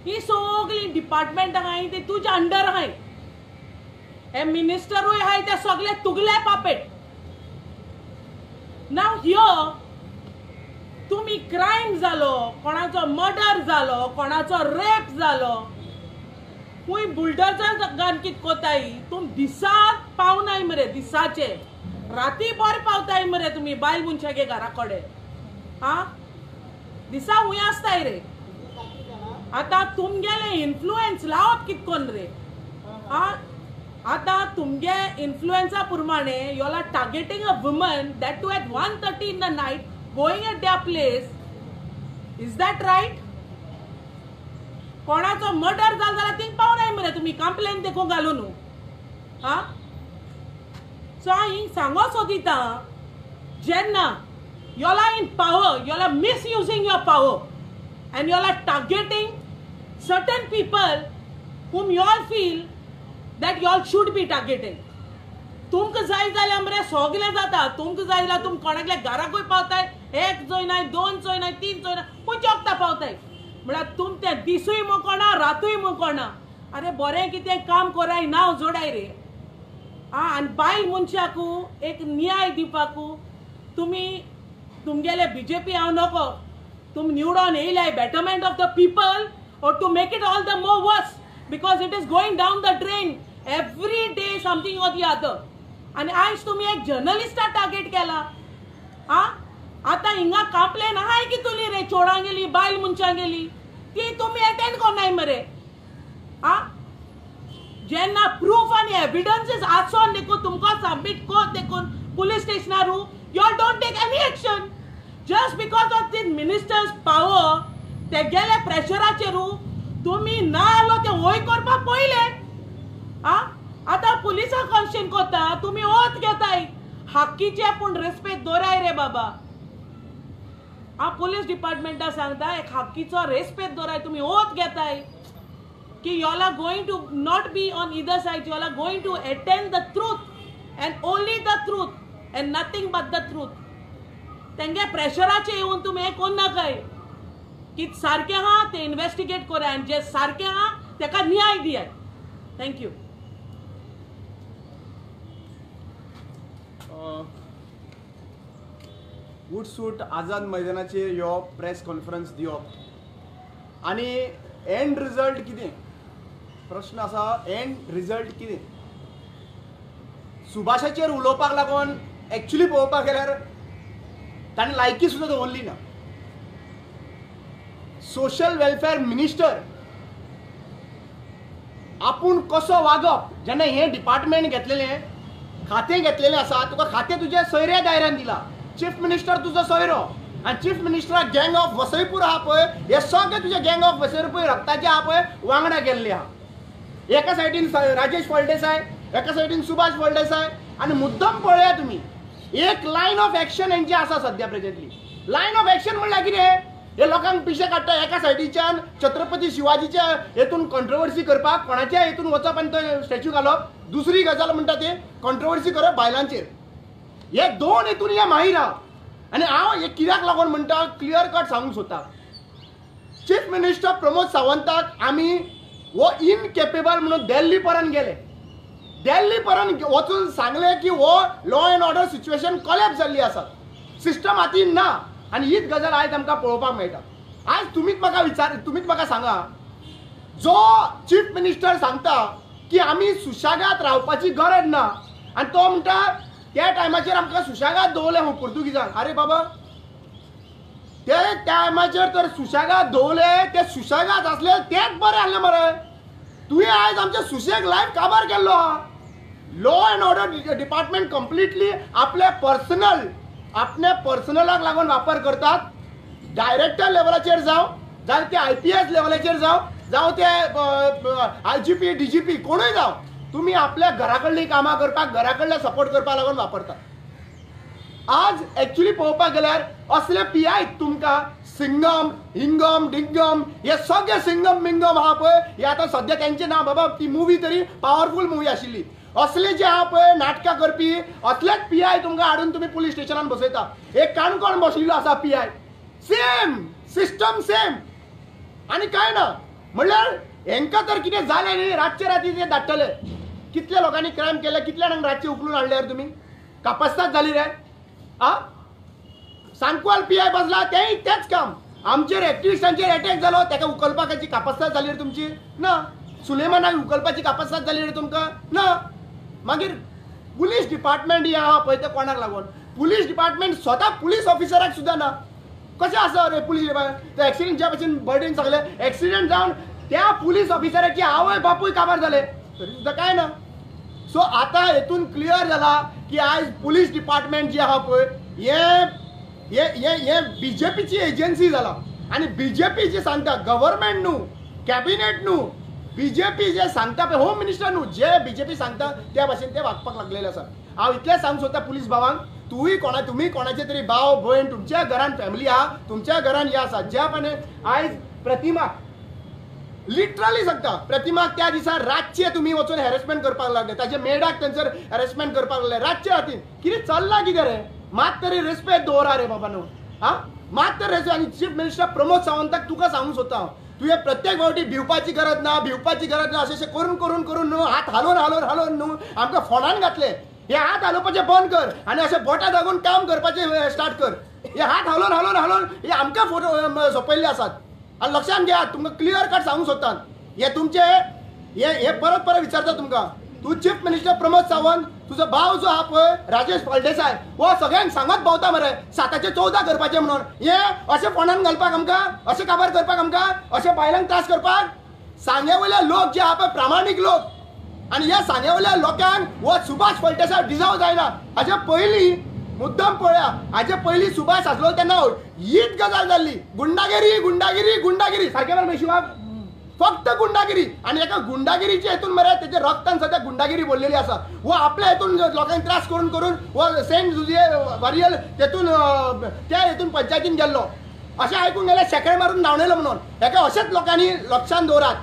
D: ही सगळी डिपार्टमेंट आहाय ते तुज्या अंडर आहाय. हे मिनिस्टरूय आहाय ते सगळे तुगले पापेट. नाव ह्यो तुमी क्रायम जालो कोणाचो मर्डर जालो कोणाचो रेप जालो खूंय बुलडोजर घान कित कोताय तुम दिसाक पावनाय मरे दिसाचे राती बरें पावताय मरे तुमी बायल मनशागे घरा कडेन. हा दिसा खूंय आसताय रे. आतां तुमगेले इन्फ्लुएन्स लावप कितकोन रे. हा आतां तुमगे इन्फ्लुएन्सा प्रमाणे you are targeting a woman that to at 1:30 in the night going at their place. Is that right. कोणाचो मर्डर जालो जाल्यार थिंग पावनाय मरे तुमी कंप्लेन देखून घालून. हा सो हांव सांगो सोदिता जेन्ना you all are in power, you all are misusing your power, and you all are targeting certain people whom you all feel that you all should be targeting. तुमकां जाय जाल्यार मरे सगळें जाता. तुमकां जाय जाल्यार तुम कोणाकल्या घराकूय पावताय, एक चोयनाय, दोन चोयनाय, तीन चोयनाय, खंयच्या वखदां पावताय. म्हळ्यार तुम ते दिसूय मुकोना, रातूय मुकोना. अरे बरें कितें काम कोराय, नांव जोडाय रे. आनी बायल मनशाकू एक न्याय दिवपाकू तुमी तुमगेले बीजेपी हांव नको. तुम निवडून येयल्याय betterment of the people or to make it all the more worse because it is going down the drain every day something or the other. आणि आज तुम्ही एक जर्नलिस्टा टार्गेट केला. आता हिंगा कापले ना हाय की तुली रे चोडां गेली, बायल मनशां गेली, ती तुम्ही अटेंड कोनाय मरे. जेन्ना प्रूफ आणि एविडन्सेस आसोन देखून तुमकां सबमिट कोत देखून police स्टेशनारू you all don't take any action just because of the minister's power. ते गेले प्रेशराचेरू तुम्ही ना आलो ते वय करपाक पयले. आता पुलिसां क्वेश्चन कोता, तुम्ही ओथ घेताय हक्कीचे पूण रेस्पेक्ट दोराय रे बाबा. पुलीस डिपार्टमेंटा सांगता एक हक्कीचो रेस्पेक्ट दोराय. तुम्ही ओथ घेताय की you all are going to not be on either side, you all are going to attend the truth and only the truth and nothing but the truth. तेंगे प्रेशराचे येऊन तुम्ही हे कोण नाकाय की सारखे हा ते इन्व्हेस्टिगेट करा आणि जे सारखे हा तेका न्याय दिया. थँक्यू.
E: उठसूट आझाद मैदानाचेर यो प्रेस कॉन्फरन्स दिवप आनी एंड रिजल्ट कितें प्रश्न आसा. एंड रिजल्ट कितें सुभाषाचेर उलोवपाक लागून एक्चुली पळोवपाक गेल्यार ताणें लायकी सुद्दां दवरली ना. सोशल वेलफेअर मिनिस्टर आपूण कसो वागप जेन्ना हें डिपार्टमेंट घेतलेलें खातें घेतलेलें आसा. तुका खातें तुज्या सोयऱ्या दायऱ्यान दिलां. चीफ मिनिस्टर तुजो सोयरो आनी चीफ मिनिस्टराक गँग ऑफ वसईपूर आहा पळय हे सगळे तुजे गँग ऑफ वसईपूर रक्ताचे आहा पळय वांगडा गेल्ले आहा. एका सायडीन राजेश फळदेसाय, एका सायडीन सुभाष फळदेसाय आनी मुद्दम पळया तुमी एक लायन ऑफ एक्शन हेंची आसा सद्या प्रेझेंटली. लायन ऑफ एक्शन म्हणल्यार कितें हे लोकांक पिशे काडटा. एका सायडीच्यान छत्रपती शिवाजीच्या हेतून कॉन्ट्रोवर्सी करपाक कोणाच्या हेतून वचप आनी तो स्टॅच्यू घालप. दुसरी गजाल म्हणटा ते कॉन्ट्रोवर्सी करप बायलांचेर. हे दोन हेतून हे माहीर आहा. आनी हांव हे कित्याक लागून म्हणटा क्लियर कट सांगूंक सोदता. चीफ मिनिस्टर प्रमोद सावंताक आमी वो इनकेपेबल म्हणून दिल्ली पर्यंत गेले. दिल्ली पर्यंत वचून सांगले की वो law and order situation collapse जाल्ली आसा, सिस्टम हातीन ना. आनी हीच गजाल आयज आमकां पळोवपाक मेळटा. आज तुमीच म्हाका सांगा जो चीफ मिनिस्टर सांगता की आमी सुशागात रावपाची गरज ना आनी तो म्हणटा त्या टायमाचेर आमकां सुशागात दवरले हो पुर्तुगीजान. अरे बाबा ते टायमाचेर तर सुशागात दवरले ते सुशागात असले तेच बरे आसले मरे. तुवें आयज आमचे सुशेग लायफ काबार केल्लो आहा. Law and order department completely आपल्या पर्सनलाक लागून वापर करतात. डायरेक्टर लेवलाचेर जावं ते IPS लेवलाचेर जावं ते IGP DGP कोणूय जावं तुम्ही आपल्या घराकडली कामां करपाक घराकडले सपोर्ट करपा लागून वापरतात. आज एक्चुअली पळोवपाक गेल्यार असले PI तुमकां सिंगम हिंगम डिंगम हे सगळे सिंगम मिंगम आहा पळय हे आतां सद्या तेंचें नांव बाबा ती मुवी तरी पावरफुल मुवी आशिल्ली. असले जे आहा पळय नाटकां करपी असलेच PI तुमकां हाडून तुमी पुलीस स्टेशनान बसयता. एक काणकोण बशिल्लो आसा PI सेम सिस्टम सेम आनी कांय ना. म्हणल्यार हेंकां तर कितें जालें न्ही रातचे राती ते धाडटले. कितल्या लोकांनी क्रायम केले, कितल्या जाणांक रातचे उखलून हाडल्यार तुमी कापास्ताद जाली रे. सांकवाल PI बसला तेच काम. आमचेर एक्टिविस्टांचेर अटॅक जालो तेका उखलपाची कापास्ताद जाली रे तुमची ना. सुलेमानाक उखलपाची कापास्ताद जाली रे तुमकां ना. मागीर पुलीस डिपार्टमेंट हे आहा पळय ते कोणाक लागून. पुलीस डिपार्टमेंट स्वता पुलीस ऑफिसराक सुद्दां ना. कशें आसा रे पुलीस डिपार्टमेंट. ते एक्सिडेंट ज्या भशेन बर्डीन सांगले एक्सिडेंट जावन त्या पुलीस ऑफिसराची आवय बापूय काबार जाले तरी सुद्दां कांय ना. सो आतां हेतून क्लियर जाला की आयज पुलीस डिपार्टमेंट जी आहा पळय हे BJPची एजन्सी जाला. आनी BJP जे सांगता गव्हर्मेंट न्हू कॅबिनेट न्हू BJP जे सांगता पळय होम मिनिस्टर न्हू जे BJP सांगता त्या भाशेन ते वागपाक लागलेले आसा. हांव इतलेंच सांगूंक सोदता पुलीस भावांक तुम्ही कोणाचे तरी भाव भयण तुमच्या घरान फॅमिली आहा तुमच्या घरान हे आसा ज्या पाने आयज प्रतिमाक लिटरली सांगता प्रतिमाक त्या दिसा रातचे तुम्ही वचून हॅरेसमेंट करपाक लागले ताचे मेडाक थंयसर हॅरेसमेंट करपाक लागले रातचे रातीन कितें चल्ला कितें रे मात तरी रेस्पेक्ट दवरा रे बाबा न्हू हा मात तर रेस्पेक्ट. आनी चीफ मिनिस्टर प्रमोद सावंताक तुका सांगूंक सोदता हांव तुवें प्रत्येक फावटी भिवपाची गरज ना अशें करून न्हू हात हालोवन न्हू आमकां फोंडान घातले. हे हात हालोवपाचे बंद कर आनी अशें बोटां दागून काम करपाचें स्टार्ट कर. हे हात हालोवन हे आमकां फोटो सोंपयल्ले आसात. आनी लक्षांत घेयात तुमकां क्लियर कट सांगूंक सोदतात हे तुमचे हे परत विचारता तुमकां तू चीफ मिनिस्टर प्रमोद सावंत तुजो भाव जो आहा पळय राजेश फळदेसाय हो सगळ्यांक सांगत भोंवता मरे 7/14 करपाचें म्हणून हे अशें फोंडान घालपाक आमकां अशें काबार करपाक आमकां अशें बायलांक त्रास करपाक. सांग्या वयले लोक जे आहा पळय प्रामाणीक लोक आनी ह्या सांग्या वयल्या लोकांक हो सुभाष फळदेसाय डिजर्व जायना. हाजे पयलीं मुद्दम पळया हाजे पयलीं सुभाष आसलो तेन्ना हीच गजाल जाल्ली गुंडागिरी सारकें मरे शिवाक फक्त गुंडागिरी आनी एका गुंडागिरीच्या हेतून मरे तेच्या रक्तान सद्या गुंडागिरी भरलेली आसा. वो आपल्या हेतून लोकांक त्रास करून वो सेंट जुझे वारियल तेतून त्या हेतून पंचायतीन गेल्लो अशें आयकूंक गेल्यार शेकडे मारून धांवणयलो म्हणून. हेका अशेंच लोकांनी लक्षांत दवरात.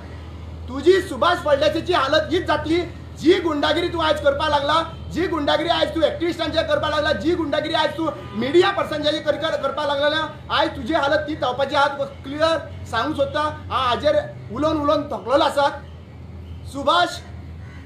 E: तुजी सुभाष फळदेसाची हालत हीच जातली जी गुंडागिरी तूं आयज करपाक लागला जी गुंडागिरी आयज तूं एक्टिविस्टांचेर करपाक लागला जी गुंडागिरी आयज तूं मिडिया पर्सनचेर करपाक लागला आयज तुजी हालत ती जावपाची आहा. तुका क्लियर सांगूंक सोदता हांव हाजेर उलोवन थकलेलो आसा. सुभाष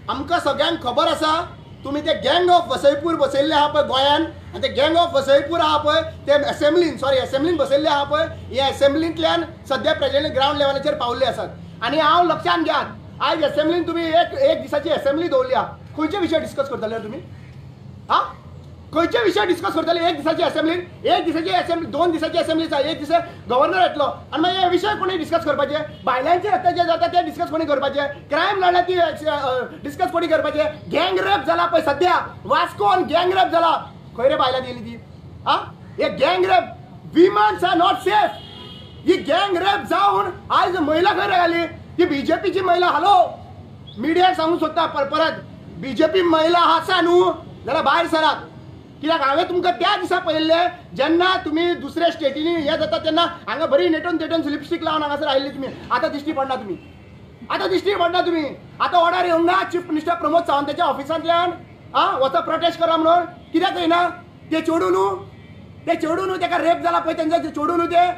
E: आमकां सगळ्यांक खबर आसा तुमी ते गँग ऑफ वसईपूर बसयल्ले आहा पळय गोंयान आनी ते गँग ऑफ वसईपूर आहा पळय ते असेंब्लीन बसयल्ले आहा पळय हे असेंब्लींतल्यान सद्या प्रेजेंटली ग्रावंड लेवलाचेर पावल्ले आसात. आनी हांव लक्षांत घेयात आयज असेंब्लीन तुमी एक दिसाची असेंब्ली दवरली आहा. खंयचे विशय डिस्कस करतले तुमी हा खंयचे विशय डिस्कस करतले एक दिसाची असेंब्ली 2 दिसाची असेंब्ली आसा. एक दिसा गव्हर्नर येतलो आनी मागीर हे विशय कोणी डिस्कस करपाचे बायलांचे अत्याचार जाता ते डिस्कस कोणी करपाचे क्रायम लढला ती डिस्कस कोणी करपाचे गँग रेप जाला पळय सद्या वास्कोन गँग रेप जाला खंय रे बायलां गेली ती हा हे गँग rape womens are not safe. ही गँग रेप जावन आयज महिला खंय रावली ती बीजेपीची महिला हॅलो मिडियाक सांगूंक सोदता परत बीजेपी महिला आसा न्हू जाल्यार भायर सरात. कित्याक हांवें तुमकां त्या दिसा पळयल्ले जेन्ना तुमी दुसऱ्या स्टेटींनी हे जाता तेन्ना हांगा बरी नेटून लिपस्टीक लावन हांगासर आयिल्ली तुमी आतां दिश्टी पडना तुमी आतां ऑर्डर येवंक चीफ मिनिस्टर प्रमोद सावंताच्या ऑफिसांतल्यान वचो प्रोटेस्ट करा म्हणून कित्याक येना ते चेडू न्हू तेका रेप जाला पळय तेंचे चेडू न्हू ते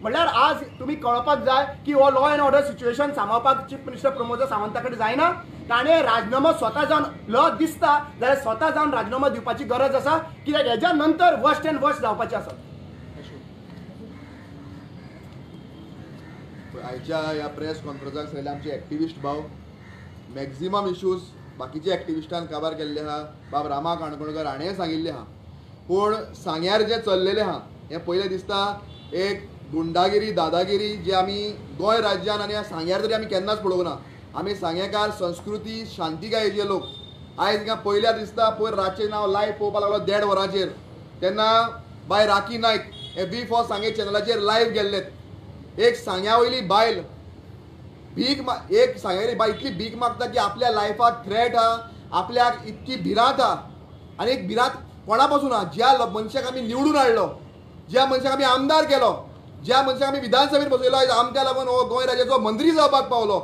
E: म्हणल्यार आज तुमी कळपाक जाय की हो लॉ एंड ऑर्डर सिच्युएशन सांबाळपाक चीफ मिनिस्टर प्रमोद सावंता कडेन जायना. ताणें राजिनामो स्वता जावन लॉ दिसता जाल्यार स्वता जावन राजिनामो दिवपाची गरज आसा कित्याक हेज्या नंतर वर्स्ट एंड वर्स्ट जावपाचें आसा.
F: आयच्या ह्या प्रेस कॉन्फरन्साक सगळे आमचे एक्टिविस्ट भाव मॅक्झिमम इश्यूज बाकीचे एक्टिविस्टान काबार केल्ले आहा. बाब रामा काणकोणकर हाणें सांगिल्ले आहा पूण सांग्यार जे चल्लेले आहा हें पयलें दिसता एक गुंडागिरी दादागिरी जे आमी गोंय राज्यान आनी सांग्यार तरी आमी केन्नाच पळोवंक ना. आमी सांगेकार संस्कृती शांतिकायेचे लोक आयज हिंगा पयल्या दिसता पयर रातचें नांव लायव्ह पळोवपाक लागलो 1:30 वरांचेर तेन्ना बाय राखी नायक हे वी फॉर सांगे चॅनलाचेर लायव्ह गेल्लेत. एक सांग्या वयली बायल एक सांग्यारी बाय इतली भीक मागता की आपल्या लायफाक थ्रेट आहा आपल्याक इतकी भिरांत आहा आनी एक भिरांत कोणा पासून आहा ज्या मनशाक आमी निवडून हाडलो ज्या मनशाक आमी आमदार केलो ज्या मनशाक आमी विधानसभेत बसयलो आयज आमकां लागून हो गोंय राज्याचो मंत्री जावपाक पावलो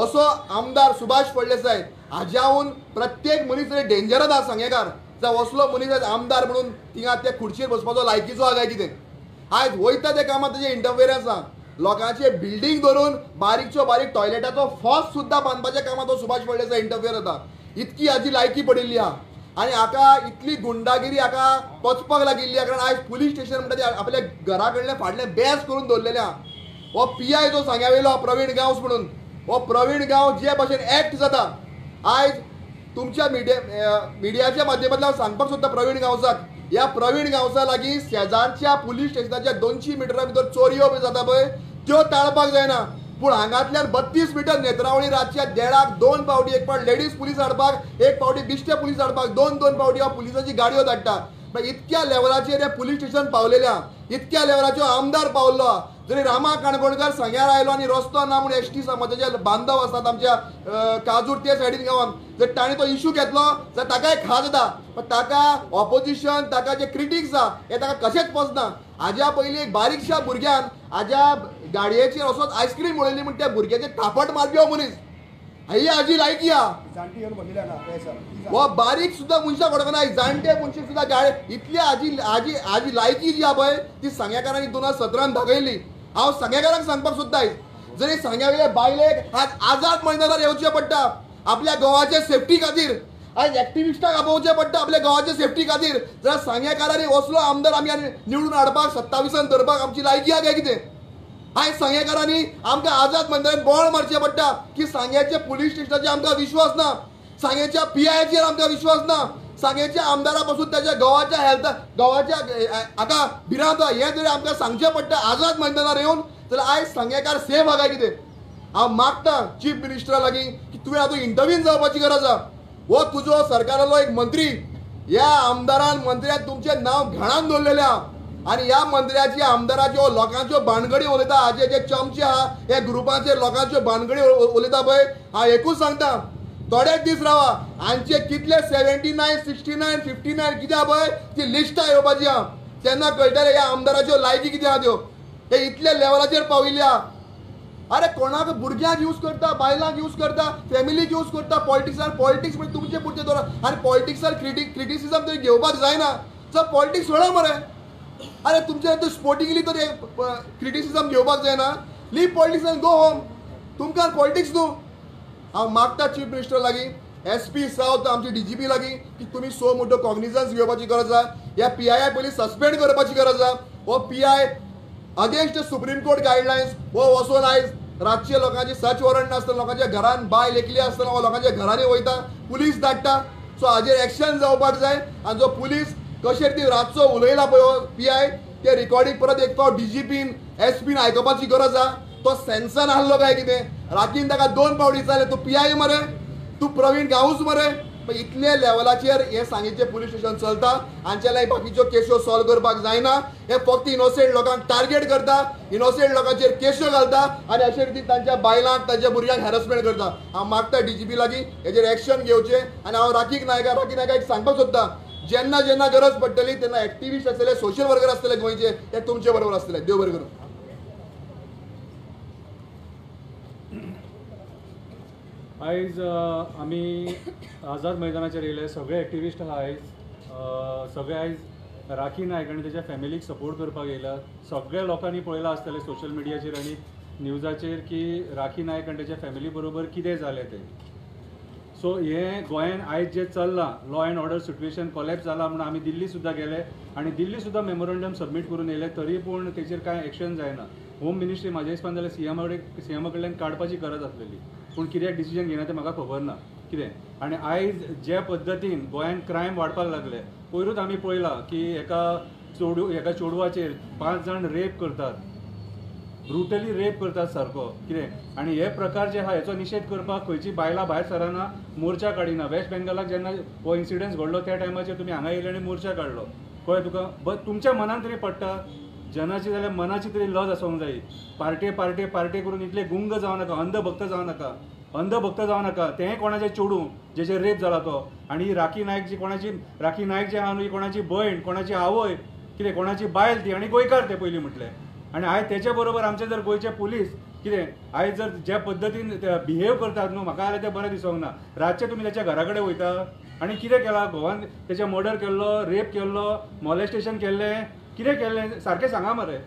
F: असो आमदार सुभाष फळदेसाय हाज्याहून प्रत्येक मनीस तरी डेंजरस आहा सांगेकार जावं असलो मनीस आयज आमदार म्हणून थिंगा त्या खुर्चीर बसपाचो लायकीचो आहा काय कितें. आयज वयता त्या कामात तेजे इंटरफियरन्स आहा लोकांचे बिल्डींग धरून बारीकच्यो बारीक टॉयलेटाचो फॉस सुद्दां बांदपाच्या कामात तो सुभाष फळदेसाय इंटरफियर जाता. इतकी हाजी लायकी पडिल्ली आहा आनी हाका इतली गुंडागिरी हाका पचपाक लागिल्ली कारण आयज पुलीस स्टेशन म्हणटा ते आपल्या घरा कडल्यान फाटलें बेस करून दवरलेलें आहा. हो PI जो सांग्या वयलो प्रवीण गांवस म्हणून हो प्रवीण गांव जे भशेन एक्ट जाता आयज तुमच्या मिडियाच्या माध्यमांतल्यान सांगपाक सोदता प्रवीण गांवसाक ह्या प्रवीण गांवसा लागीं शेजारच्या पुलीस स्टेशनाच्या 200 मिटरा भितर चोरयो बी जाता पळय त्यो टाळपाक जायना पूण हांगांतल्यान 32 मिटर नेत्रावळी रातच्या 1:30 2 पावटी एक पावट लेडीज पुलीस हाडपाक एक पावटी बिश्टे पुलीस हाडपाक 2 पावटी हो पुलिसाची गाडयो धाडटा. इतक्या लेवलाचेर हे पुलीस स्टेशन पावलेल्या इतक्या लेवलाचो आमदार पावल्लो जरी रामा काणकोणकर सांग्यार आयलो आनी रस्तो ना म्हणून एसटी समाजाचे बांधव असतात आमच्या काजूर ते सायडीन गांवान जर ताणें तो इशू घेतलो जाल्यार ताकाय खाज येता पण ताका ऑपोजिशन ताका जे क्रिटिक्स आहा हे ताका कशेंच पचना हाज्या पयलीं एक बारीकशा भुरग्यान हाज्या गाडयेचेर वचोन आयस्क्रीम उडयली म्हण त्या भुरग्याचे थापट मारपी हो मनीस ही हाजी लायकी आहा वो बारीक सुद्दां मनशां पडकना जाणटे मनशाक सुद्दां गाडी इतली हाजी लायकी जी आहा पळय ती सांग्याकारांनी 2017 दाखयली हांव सांग्याकारांक सांगपाक सोदता जरी सांग्यावेले बायलेक आज आझाद मैदानार येवचें पडटा आपल्या गोवाचे सेफ्टी खातीर आज एक्टिविस्टांक आपोवचें पडटा आपल्या गोवाचे सेफ्टी खातीर जाल्यार सांग्याकारांनी असलो आमदार आमी निवडून हाडपाक 27 धरपाक आमची लायकी आहा काय कितें आयज सांगेकारांनी आमकां आझाद मैदानार बोवाळ मारचें पडटा की सांग्याचे पुलीस स्टेशनाचेर आमकां विश्वास ना सांग्याच्या PIचेर आमकां विश्वास ना सांग्याच्या आमदारा पासून त्याच्या गोवाच्या हेल्थ गोवाच्या हाका भिरांत हें जरी आमकां सांगचें पडटा आझाद मैदानार येवन जाल्यार आयज सांगेकार सेफ आहा काय कितें हांव मागता चीफ मिनिस्टरा लागीं की तुवें हातूंत इंटरव्हीन जावपाची गरज आहा हो तुजो सरकाराचो एक मंत्री ह्या आमदारान मंत्र्यान तुमचें नांव घाणान दवरलेलें आहा आनी ह्या मंत्र्याची आमदाराच्यो लोकांच्यो भानगडी उलयता हाजे जे चमचे आहा हे ग्रुपाचे लोकांच्यो भानगडी उलयता पळय हांव एकूच सांगता थोडेच दीस रावा हांचे कितले 79, 69, 59 कितें आहा पळय ती लिस्टां येवपाची आहा तेन्ना कळटलें ह्या आमदाराच्यो लायकी कितें आहा त्यो हे इतले लेवलाचेर पाविल्ले आहा अरे कोणाक भुरग्यांक यूज करता बायलांक यूज करता फॅमिलीक यूज करता पॉलिटिक्स म्हणजे तुमचे पुरते दवरा आनी पॉलिटिक्सार क्रिटिसिजम तरी घेवपाक जायना सो पॉलिटिक्स सोडा मरे अरे तुमचे तूं स्पोर्टिंगली तरी क्रिटिसिजम घेवपाक जायना लीव पॉलिटिक्स आनी गो होम तुमकां पॉलिटिक्स न्हू हांव मागता चीफ मिनिस्टर लागीं SP सावथ आमचे DGP लागीं की तुमी सो मोठो कॉग्निजन्स घेवपाची गरज आहा ह्या PI पयलीं सस्पेंड करपाची गरज आहा हो PI against supreme court guidelines हो वचून आयज रातचे लोकांची सर्च वॉरंट नासतना लोकांच्या घरान बायल एकली आसतना हो लोकांच्या घरांनी वयता पुलीस धाडटा सो हाजेर एक्शन जावपाक जाय आनी जो पुलीस कशें ती रातचो उलयला पळय हो PI ते रिकॉर्डिंग परत एक फावट DGPन SPन आयकपाची गरज आहा तो सेन्सान आहलो काय कितें रातीन ताका 2 फावट विचारले तूं PI मरे तूं प्रवीण गांवूच मरे इतले लेवलाचेर हे सांगेचे पुलीस स्टेशन चलता हांचे बाकीच्यो केसो सॉल्व करपाक जायना हे फक्त इनोसेंट लोकांक टार्गेट करता इनोसेंट लोकांचेर केसो घालता आनी अशे रितीन तांच्या बायलांक तांच्या भुरग्यांक हॅरसमेंट करता हांव मागता DGP लागीं हेजेर एक्शन घेवचें आनी हांव राखी नायकाक एक सांगपाक सोदता जेन्ना जेन्ना गरज पडटली तेन्ना एक्टिविस्ट आसतले सोशल वर्कर आसतले गोंयचे ते तुमचे बरोबर आसतले देव बरें करूं
G: आयज आमी आझाद मैदानाचेर येयले सगळे एक्टिविस्ट आहा आयज सगळे आयज राखी नायक आनी तेज्या फॅमिलीक सपोर्ट करपाक येयला सगळ्या लोकांनी पळयलां आसतलें सोशल मिडियाचेर आनी न्यूजाचेर की राखी नायक आनी तेज्या फॅमिली बरोबर कितें जालें तें सो हें गोंयान आयज जें चल्लां law and order situation collapse जाला म्हणून आमी दिल्ली सुद्दां गेले आनी दिल्ली सुद्दां मेमोरंडम सबमीट करून येयले तरी पूण तेचेर कांय एक्शन जायना होम मिनिस्ट्री म्हाज्या हिसपान जाल्यार सीएमा कडल्यान काडपाची गरज आसलेली पूण कित्याक डिसिजन घेना तें म्हाका खबर ना कितें आनी आयज जे पद्दतीन गोंयान क्रायम वाडपाक लागले पयरूच आमी पळयलां की एका चेडवाचेर 5 जाण रेप करतात ब्रुटली रेप करतात सारको कितें आनी हे प्रकार जे आहा हेचो निशेध करपाक खंयची बायलां भायर सराना मोर्चा काडिना वेस्ट बेंगलाक जेन्ना हो इन्सिडंट घडलो त्या टायमाचेर तुमी हांगा येयले आनी मोर्चा काडलो कळ्ळें तुका बट तुमच्या मनान तरी पडटा जनाची जाल्यार मनाची तरी लज आसूंक जाय पार्टे करून इतले गुंग जावं नाका अंधभक्त जावं नाका तें कोणाचें चेडूं जेचेर रेप जाला तो आनी राखी नायक जी कोणाची राखी नायक जे आहा न्हू ही कोणाची भयण कोणाची आवय कितें कोणाची बायल ती आनी गोंयकार ते पयलीं म्हटलें आनी आयज तेचे बरोबर आमचे जर गोंयचे पुलीस कितें आयज जर ज्या पद्दतीन बिहेव करतात न्हू म्हाका जाल्यार तें बरें दिसोंक ना रातचे तुमी तेच्या घरा कडेन वयता आनी कितें केलां गोवान तेचें मर्डर केल्लो रेप केल्लो मॉलेस्टेशन केल्लें कितें केल्लें सारकें सांगा मरे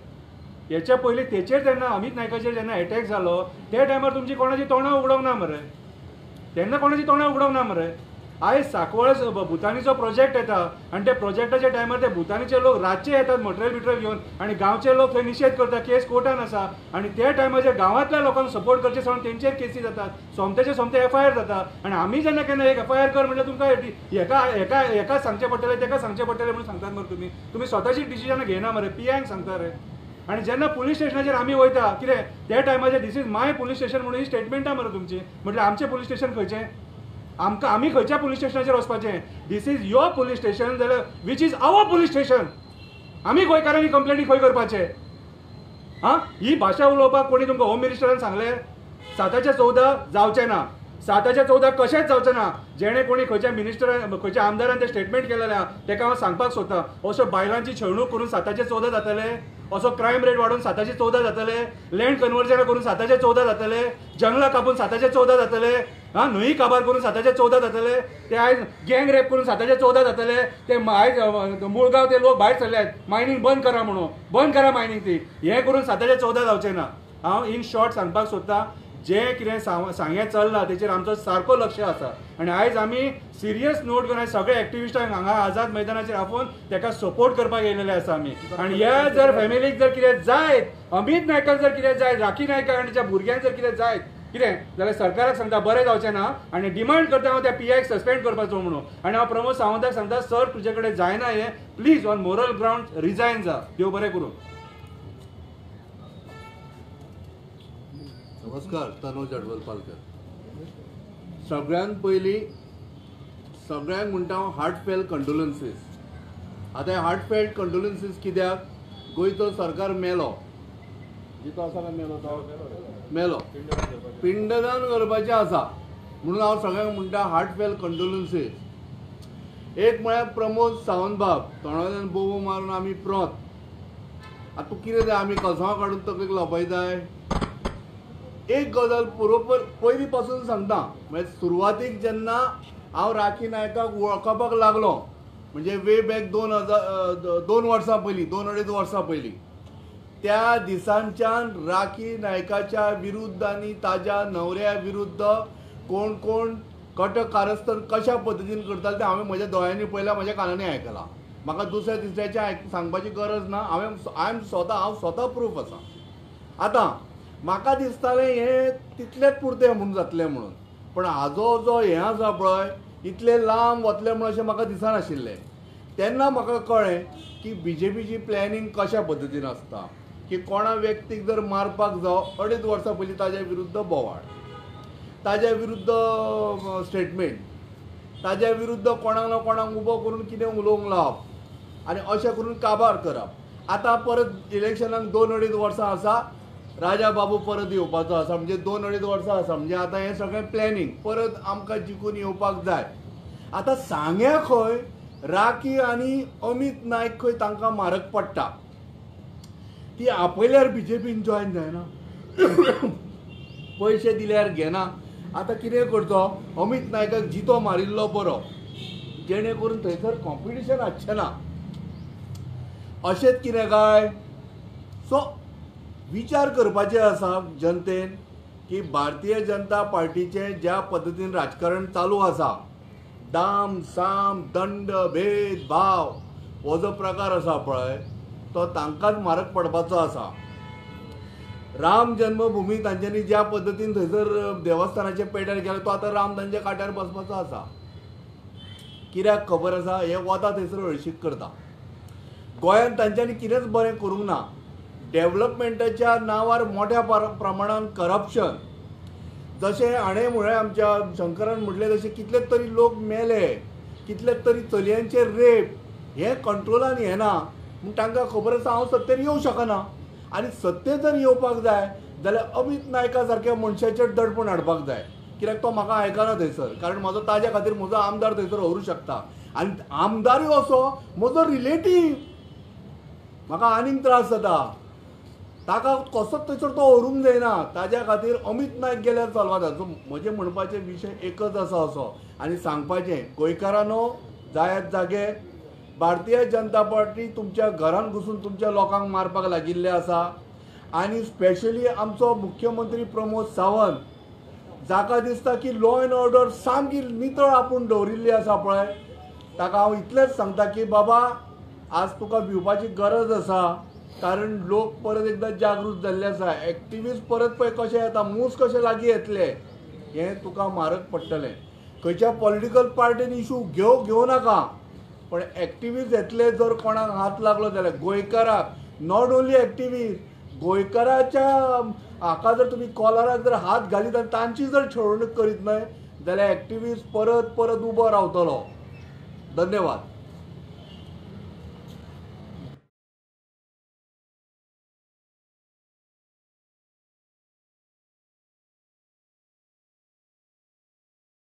G: हेच्या पयलीं तेचेर जेन्ना अमित नायकाचेर जेन्ना एटॅक जालो त्या टायमार तुमची कोणाची तोंडां उगडोंक ना मरे तेन्ना कोणाची तोंडां उगडोंक ना मरे आयज सांकवाळ भुतानीचो प्रोजेक्ट येता आनी त्या प्रोजेक्टाच्या टायमार ते भुतानीचे लोक रातचे येतात मटेरियल घेवन आनी गांवचे लोक थंय निशेध करता केस कोर्टान आसा आनी त्या टायमाचेर गांवांतल्या लोकांक सपोर्ट करचे सोडून तेंचेर केसी जातात सोमतेचे सोमते FIR जाता आनी आमी जेन्ना केन्ना एक FIR कर म्हणजे तुमकां हेका सांगचें पडटलें तेका सांगचें पडटलें म्हणून सांगतात मरे तुमी स्वताची डिसिजन घेना मरे PIक सांगता रे आनी जेन्ना पुलीस स्टेशनाचेर आमी वयता कितें त्या टायमाचेर this is my police station म्हणून ही स्टेटमेंट आहा मरे तुमची म्हटल्यार आमचें पुलीस स्टेशन खंयचें आमी खंयच्या पुलीस स्टेशनाचेर वचपाचें this is your police station जाल्यार which is our police station आमी गोंयकारांनी कंप्लेनी खंय करपाचें हां ही भाशा उलोवपाक कोणी तुमकां होम मिनिस्टरान सांगलें 7/14 जावचें ना 7/14 कशेंच जावचें ना जेणे कोणी खंयच्या मिनिस्टरान खंयच्या आमदारान तें स्टेटमेंट केलेलें आहा तेका हांव सांगपाक सोदतां असो बायलांची छळणूक करून 7/14 जातले असो क्रायम रेट वाडून 7/14 जातले लँड कन्वर्जन करून 7/14 जातले जंगलां कापून 7/14 जातले हां न्हंय काबार करून 7/14 जातले ते आयज गँग रेप करून 7/14 जातले ते आयज मुळगांव ते लोक भायर सरल्यात मायनींग बंद करा म्हणून बंद करा मायनींग ती हें करून 7/14 जावचें ना हांव इन शॉर्ट सांगपाक सोदतां जें कितें सांगें चल्लां तेचेर आमचो सारको लक्ष आसा आनी आयज आमी सिरियस नोट करून सगळे एक्टिविस्टांक हांगा आझाद मैदानाचेर आपोवन ताका सपोर्ट करपाक येयलेले आसा आमी आनी ह्या जर फॅमिलीक जर कितें जायत अमित नायकाक जर कितें जायत राखी नायकाक आनी तिच्या भुरग्यांक जर कितें जायत कितें जाल्यार सरकाराक सांगता बरें जावचें ना आनी डिमांड करता हांव त्या PIक सस्पेंड करपाचो म्हणून आनी हांव प्रमोद सावंताक सांगता सर तुजे कडेन जायना हें please on moral ground resign जा देव बरें करूं.
H: नमस्कार, तनोज अडवलपालकर. सगळ्यात पयलीं सगळ्यांक म्हणटा हांव हार्टफेल कंडोलन्सीस. आतां हार्टफेल कंडोलन्सीस कित्याक गोंयचो सरकार मेलो जितो आसा काय मेलो तो मेलो पिंडदान करपाचें आसा म्हणून हांव सगळ्यांक म्हणटा हार्टफेल कंडोलन्सीस. एक म्हळ्यार प्रमोद सावंत बाब तोंडांतल्यान बोबो मारून आमी प्रोत आतां तूं कितें जाय आमी कसांव काडून तकलेक लावपाय. एक गजाल बरोबर पयलीं पासून सांगता म्हणजे सुरवातीक जेन्ना हांव राखी नायकाक वळखपाक लागलो म्हणजे वे बॅक 2 वर्सां पयलीं 2-2.5 वर्सां पयलीं त्या दिसांच्यान राखी नायकाच्या विरुद्ध आनी ताज्या न्हवऱ्या विरुद्ध कोण कोण कटक कारस्थान कशा पद्दतीन करताले तें हांवें म्हज्या दोळ्यांनी पळयलां म्हज्या कानांनी आयकलां. म्हाका दुसऱ्या तिसऱ्याचें सांगपाची गरज ना. हांव स्वता प्रूफ आसा. आतां म्हाका दिसतालें हें तितलेंच पुरतें म्हणून जातलें म्हणून पण हाजो जो हें आसा पळय इतलें लांब वतलें म्हणून अशें म्हाका दिसनाशिल्लें. तेन्ना म्हाका कळ्ळें की BJPची प्लॅनिंग कशा पद्दतीन आसता की कोणा व्यक्तीक जर मारपाक जावं 2.5 वर्सां पयलीं ताज्या विरुद्ध बोवाळ ताज्या विरुद्ध स्टेटमेंट ताज्या विरुद्ध कोणाक ना कोणाक उबो करून कितें उलोवंक लावप आनी अशें करून काबार करप. आतां परत इलेक्शनाक 2-2.5 वर्सां आसा राजा बाबू परत येवपाचो आसा म्हणजे 2-2.5 वर्सां आसा म्हणजे आतां हें सगळें प्लॅनिंग परत आमकां जिखून येवपाक जाय. आतां सांग्या खंय राखी आनी अमित नायक खंय तांकां म्हारग पडटा ती आपयल्यार BJPन जॉयन जायना पयशे दिल्यार घेना. आतां कितें करचो अमित नायकाक जितो मारिल्लो बरो जेणे करून थंयसर कॉम्पिटिशन आसचें ना अशेंच कितें काय. सो विचार करपाचें आसा जनतेन की भारतीय जनता पार्टीचें ज्या पद्दतीन राजकारण चालू आसा दाम साम दंड भेद भाव हो जो प्रकार आसा पळय तो तांकांच म्हारग पडपाचो आसा. राम जन्मभूमी तांच्यांनी ज्या पद्दतीन थंयसर देवस्थानाचे पेड्यार केले तो आतां राम तांच्या काट्यार बसपाचो आसा. कित्याक खबर आसा हे वता थंयसर हळशीक करता. गोंयांत तांच्यांनी कितेंच बरें करूंक ना. डेव्हलपमेंटाच्या नांवार मोठ्या प्रमाणान करप्शन जशें हाणें म्हळें आमच्या शंकरान म्हटलें तशें कितलेच तरी लोक मेले कितलेच तरी चलयांचे रेप हें कंट्रोलान येना म्हूण तांकां खबर आसा हांव सत्तेर येवंक शकना. आनी सत्तेर जर येवपाक जाय जाल्यार अमित नायका सारक्या मनशाचेर दडपण हाडपाक जाय कित्याक तो म्हाका आयकना थंयसर कारण म्हजो ताज्या खातीर म्हजो आमदार थंयसर व्हरूंक शकता आनी आमदारूय असो म्हजो रिलेटीव म्हाका आनीक त्रास जाता ताका कसोच थंयसर तो व्हरूंक जायना. ताज्या खातीर अमित नायक गेल्यार चलवाता. सो म्हजें म्हणपाचें विशय एकच आसा असो आनी सांगपाचें गोंयकारांनो जायत जागे भारतीय जनता पार्टी तुमच्या घरांत घुसून तुमच्या लोकांक मारपाक लागिल्ले आसा आनी स्पेशली आमचो मुख्यमंत्री प्रमोद सावंत जाका दिसता की लॉ एंड ऑर्डर सामकी नितळ आपूण दवरिल्ली आसा पळय ताका हांव इतलेंच सांगता की बाबा आज तुका भिवपाची गरज आसा कारण लोक परत एकदा जागृत जाल्ले आसा. एक्टिविस्ट परत पळय कशे येता मूस कशे लागीं येतले हें तुका म्हारग पडटलें. खंयच्या पॉलिटिकल पार्टीन इशू घेवं नाका पण एक्टिविस्ट येतले जर कोणाक हात लागलो जाल्यार गोंयकाराक नॉट ओन्ली एक्टिविस्ट गोंयकाराच्या हाका जर तुमी कॉलराक जर हात घालीत आनी तांची जर छळवणूक करीत न्हय जाल्यार एक्टिविस्ट परत उबो रावतलो. धन्यवाद.